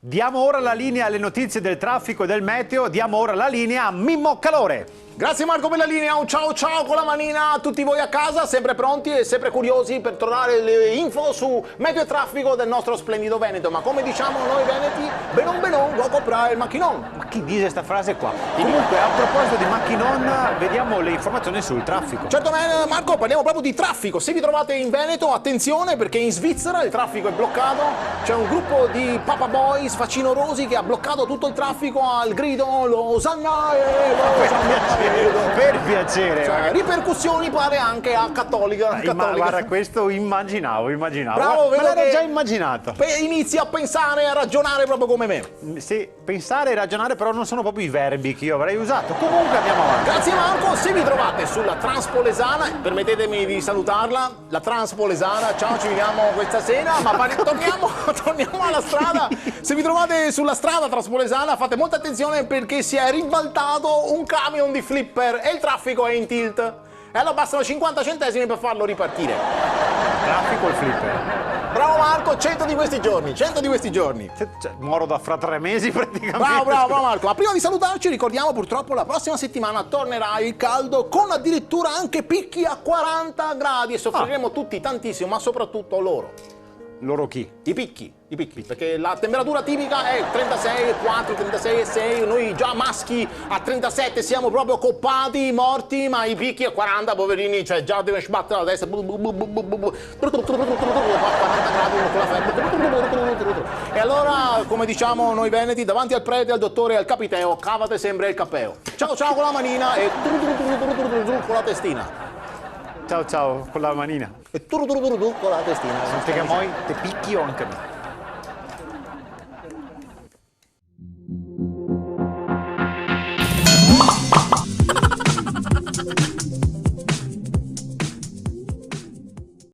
Diamo ora la linea alle notizie del traffico e del meteo, diamo ora la linea a Mimmo Calore. Grazie Marco per la linea, un ciao ciao con la manina a tutti voi a casa, sempre pronti e sempre curiosi per trovare le info su meteo e traffico del nostro splendido Veneto. Ma come diciamo noi veneti, benon benon, go comprare il macchinon. Ma chi dice questa frase qua? Comunque, a proposito di macchinon, vediamo le informazioni sul traffico. Certo Marco, parliamo proprio di traffico. Se vi trovate in Veneto, attenzione perché in Svizzera il traffico è bloccato. C'è un gruppo di Papa Boys facinorosi che ha bloccato tutto il traffico al grido Losanna e Losanna. Per piacere, cioè, ripercussioni pare anche a Cattolica. Guarda, questo immaginavo. Bravo, me l'ero che già immaginato. Inizi a pensare e a ragionare proprio come me. Sì, pensare e ragionare però non sono proprio i verbi che io avrei usato. Comunque andiamo avanti. Grazie Marco, se vi trovate sulla Transpolesana, permettetemi di salutarla, la Transpolesana, ciao, ci vediamo questa sera, ma torniamo alla strada. Se vi trovate sulla strada Transpolesana fate molta attenzione perché si è ribaltato un camion di flipper e il traffico è in tilt. E allora bastano 50 centesimi per farlo ripartire. Traffico o il flipper? Bravo Marco, 100 di questi giorni. Cioè, moro da fra 3 mesi praticamente. Bravo Marco, ma prima di salutarci ricordiamo purtroppo la prossima settimana tornerà il caldo con addirittura anche picchi a 40 gradi e soffriremo tutti tantissimo, ma soprattutto loro. Loro chi? I picchi, perché la temperatura tipica è 36,4, 36,6, noi già maschi a 37 siamo proprio coppati, morti, ma i picchi a 40, poverini, cioè già deve sbattere la testa, 40 gradi con la febbre. E allora, come diciamo noi veneti, davanti al prete, al dottore e al capiteo, cavate sempre il capeo. Ciao ciao con la manina e con la testina. Ciao con la manina. E con la testina. Senti che moi te picchi o anche me?